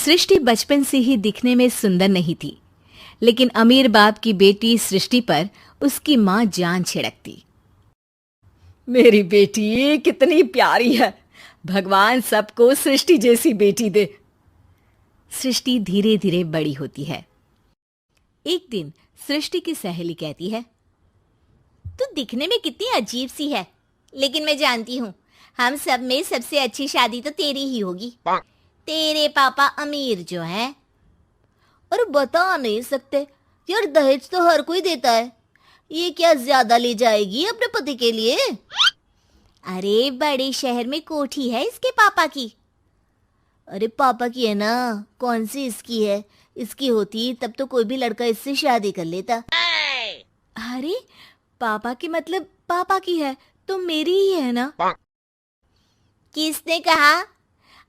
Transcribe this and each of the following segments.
सृष्टि बचपन से ही दिखने में सुंदर नहीं थी, लेकिन अमीर बाप की बेटी सृष्टि पर उसकी माँ जान छिड़कती। मेरी बेटी कितनी प्यारी है, भगवान सबको सृष्टि जैसी बेटी दे। सृष्टि धीरे धीरे बड़ी होती है। एक दिन सृष्टि की सहेली कहती है, तू दिखने में कितनी अजीब सी है, लेकिन मैं जानती हूँ हम सब में सबसे अच्छी शादी तो तेरी ही होगी। तेरे पापा अमीर जो हैं। और बता नहीं सकते यार, दहेज तो हर कोई देता है, ये क्या ज्यादा ले जाएगी अपने पति के लिए? अरे बड़े शहर में कोठी है इसके पापा की। अरे पापा की है ना, कौन सी इसकी है? इसकी होती तब तो कोई भी लड़का इससे शादी कर लेता। अरे पापा की मतलब पापा की है तो मेरी ही है ना? किसने कहा?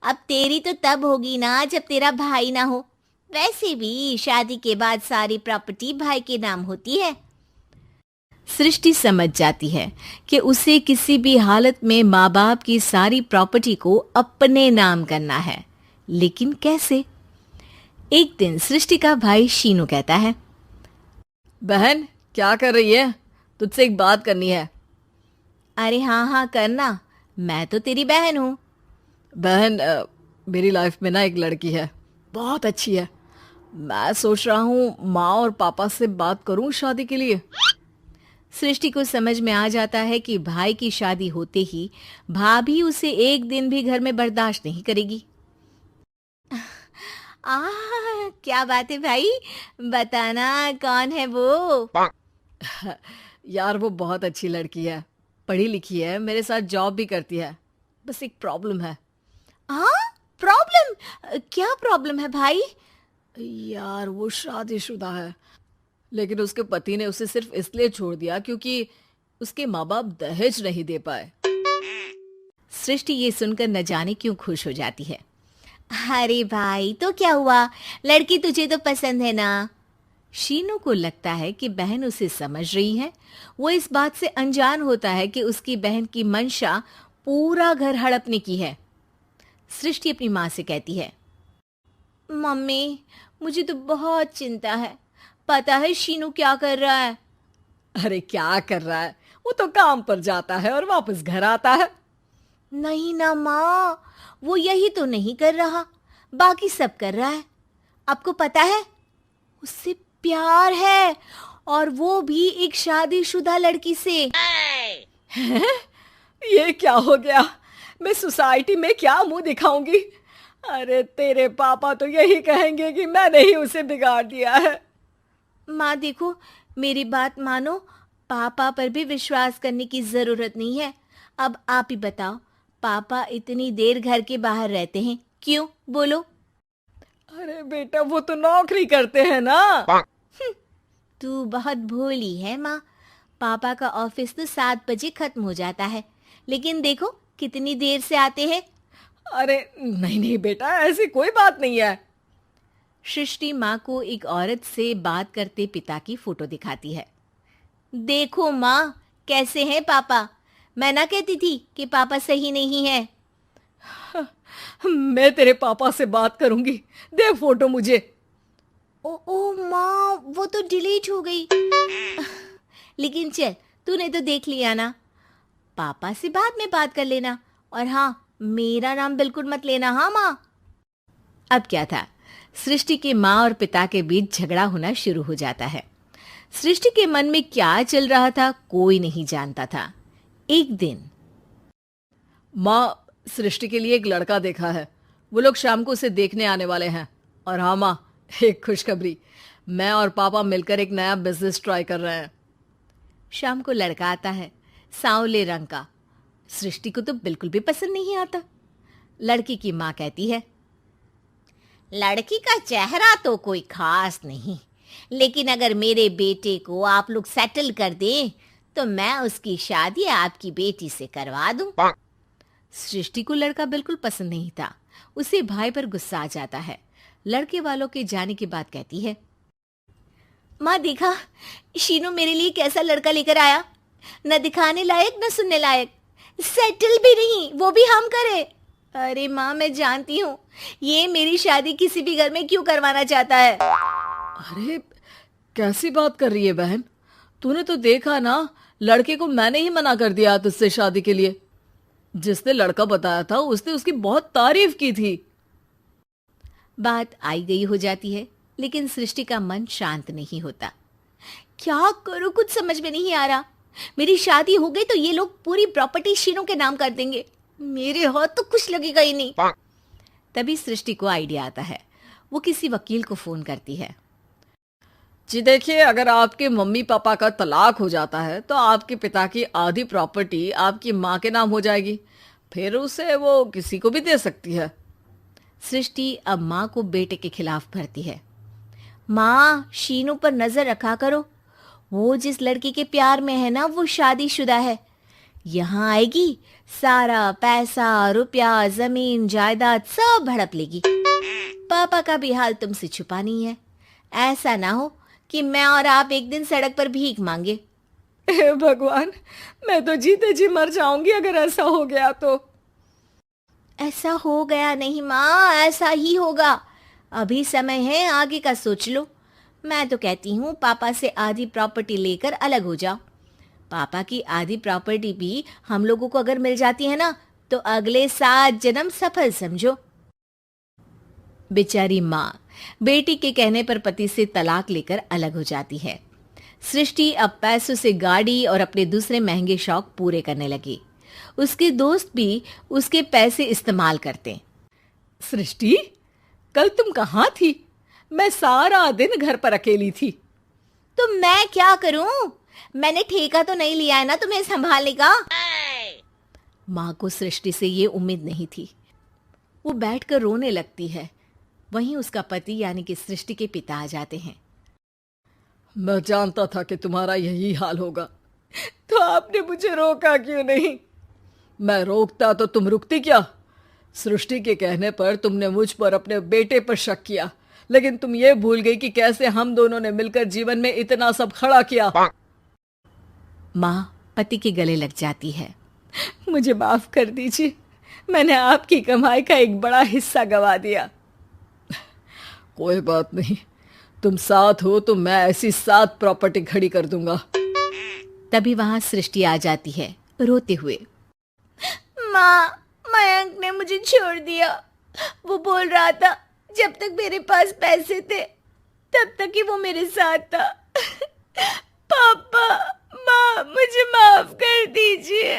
अब तेरी तो तब होगी ना जब तेरा भाई ना हो। वैसे भी शादी के बाद सारी प्रॉपर्टी भाई के नाम होती है। सृष्टि समझ जाती है कि उसे किसी भी हालत में माँ बाप की सारी प्रॉपर्टी को अपने नाम करना है, लेकिन कैसे? एक दिन सृष्टि का भाई शीनू कहता है, बहन क्या कर रही है? तुझसे एक बात करनी है। अरे हाँ हाँ करना, मैं तो तेरी बहन हूँ। बहन मेरी लाइफ में ना एक लड़की है, बहुत अच्छी है। मैं सोच रहा हूँ माँ और पापा से बात करूँ शादी के लिए। सृष्टि को समझ में आ जाता है कि भाई की शादी होते ही भाभी उसे एक दिन भी घर में बर्दाश्त नहीं करेगी। क्या बात है भाई, बताना कौन है वो? यार वो बहुत अच्छी लड़की है, पढ़ी लिखी है, मेरे साथ जॉब भी करती है। बस एक प्रॉब्लम है। प्रॉब्लम? क्या प्रॉब्लम है भाई? यार वो शादीशुदा है, लेकिन उसके पति ने उसे सिर्फ इसलिए छोड़ दिया क्योंकि उसके माँ बाप दहेज नहीं दे पाए। सृष्टि ये सुनकर न जाने क्यों खुश हो जाती है। अरे भाई तो क्या हुआ, लड़की तुझे तो पसंद है ना? शीनू को लगता है कि बहन उसे समझ रही है। वो इस बात से अनजान होता है कि उसकी बहन की मंशा पूरा घर हड़पने की है। सृष्टि अपनी माँ से कहती है, मम्मी मुझे तो बहुत चिंता है, पता है शीनू क्या कर रहा है? अरे क्या कर रहा है, वो तो काम पर जाता है और वापस घर आता है। नहीं ना माँ, वो यही तो नहीं कर रहा, बाकी सब कर रहा है। आपको पता है उससे प्यार है, और वो भी एक शादीशुदा लड़की से। ये क्या हो गया? मैं सोसाइटी में क्या मुंह दिखाऊंगी? अरे तेरे पापा तो यही कहेंगे कि मैंने ही उसे बिगाड़ दिया है। माँ देखो, मेरी बात मानो, पापा पर भी विश्वास करने की जरूरत नहीं है। अब आप ही बताओ, पापा इतनी देर घर के बाहर रहते हैं क्यों? बोलो। अरे बेटा वो तो नौकरी करते हैं ना। तू बहुत भोली है माँ। पापा का ऑफिस तो 7 बजे खत्म हो जाता है, लेकिन देखो कितनी देर से आते हैं। अरे नहीं नहीं बेटा, ऐसी कोई बात नहीं है। सृष्टि माँ को एक औरत से बात करते पिता की फोटो दिखाती है। देखो माँ कैसे हैं पापा, मैं ना कहती थी कि पापा सही नहीं है। मैं तेरे पापा से बात करूंगी, दे फोटो मुझे। ओ माँ, वो तो डिलीट हो गई। लेकिन चल, तूने तो देख लिया ना, पापा से बाद में बात कर लेना। और हाँ, मेरा नाम बिल्कुल मत लेना। हाँ माँ। अब क्या था, सृष्टि के माँ और पिता के बीच झगड़ा होना शुरू हो जाता है। सृष्टि के मन में क्या चल रहा था कोई नहीं जानता था। एक दिन, माँ सृष्टि के लिए एक लड़का देखा है, वो लोग शाम को उसे देखने आने वाले हैं। और हाँ माँ, एक खुशखबरी, मैं और पापा मिलकर एक नया बिजनेस ट्राई कर रहे हैं। शाम को लड़का आता है, सांवले रंग का। सृष्टि को तो बिल्कुल भी पसंद नहीं आता। लड़की की माँ कहती है, लड़की का चेहरा तो कोई खास नहीं, लेकिन अगर मेरे बेटे को आप लोग सेटल कर दें तो मैं उसकी शादी आपकी बेटी से करवा दूं। सृष्टि को लड़का बिल्कुल पसंद नहीं था। उसे भाई पर गुस्सा आ जाता है। लड़के वालों के जाने के बाद कहती है, माँ देखा शीनू मेरे लिए कैसा लड़का लेकर आया, न दिखाने लायक न सुनने लायक, सेटल भी नहीं, वो भी हम करे। अरे माँ, मैं जानती हूँ ये मेरी शादी किसी भी घर में क्यों करवाना चाहता है। अरे कैसी बात कर रही है बहन, तूने तो देखा ना, लड़के को मैंने ही मना कर दिया तुझसे शादी के लिए। जिसने लड़का बताया था उसने उसकी बहुत तारीफ की थी। बात आई गई हो जाती है, लेकिन सृष्टि का मन शांत नहीं होता। क्या करूं, कुछ समझ में नहीं आ रहा। मेरी शादी हो गई तो ये लोग पूरी प्रॉपर्टी शीनू के नाम कर देंगे, मेरे हाथ तो कुछ लगेगा ही नहीं। तभी सृष्टि को आइडिया आता है। वो किसी वकील को फोन करती है। जी देखिए, अगर आपके मम्मी पापा का तलाक हो जाता है तो आपके पिता की आधी प्रॉपर्टी आपकी माँ के नाम हो जाएगी, फिर उसे वो किसी को भी दे सकती है। सृष्टि अब माँ को बेटे के खिलाफ भरती है। माँ, शीनू पर नजर रखा करो, वो जिस लड़की के प्यार में है ना वो शादीशुदा है। यहाँ आएगी, सारा पैसा रुपया जमीन जायदाद सब हड़प लेगी। पापा का भी हाल तुमसे छुपा नहीं है। ऐसा ना हो कि मैं और आप एक दिन सड़क पर भीख मांगे। हे भगवान, मैं तो जीते जी मर जाऊंगी अगर ऐसा हो गया तो। ऐसा हो गया नहीं माँ, ऐसा ही होगा। अभी समय है, आगे का सोच लो। मैं तो कहती हूँ पापा से आधी प्रॉपर्टी लेकर अलग हो जाओ। पापा की आधी प्रॉपर्टी भी हम लोगों को अगर मिल जाती है ना तो अगले 7 जन्म सफल समझो। बेचारी माँ बेटी के कहने पर पति से तलाक लेकर अलग हो जाती है। सृष्टि अब पैसों से गाड़ी और अपने दूसरे महंगे शौक पूरे करने लगी। उसके दोस्त भी उसके पैसे इस्तेमाल करते। सृष्टि, कल तुम कहाँ थी? मैं सारा दिन घर पर अकेली थी। तो मैं क्या करूं? मैंने ठेका तो नहीं लिया है ना तुम्हें संभालने का। माँ को सृष्टि से ये उम्मीद नहीं थी। वो बैठकर रोने लगती है। वहीं उसका पति यानी कि सृष्टि के पिता आ जाते हैं। मैं जानता था कि तुम्हारा यही हाल होगा, तो आपने मुझे रोका क्यों नहीं? मैं रोकता तो तुम रुकती क्या? सृष्टि के कहने पर तुमने मुझ पर अपने बेटे पर शक किया, लेकिन तुम ये भूल गई कि कैसे हम दोनों ने मिलकर जीवन में इतना सब खड़ा किया। माँ पति के गले लग जाती है। मुझे माफ कर दीजिए, मैंने आपकी कमाई का एक बड़ा हिस्सा गवा दिया। कोई बात नहीं, तुम साथ हो तो मैं ऐसी 7 प्रॉपर्टी खड़ी कर दूंगा। तभी वहां सृष्टि आ जाती है रोते हुए। माँ, मयंक ने मुझे छोड़ दिया। वो बोल रहा था जब तक मेरे पास पैसे थे तब तक ही वो मेरे साथ था। पापा, माँ, मुझे माफ कर दीजिए।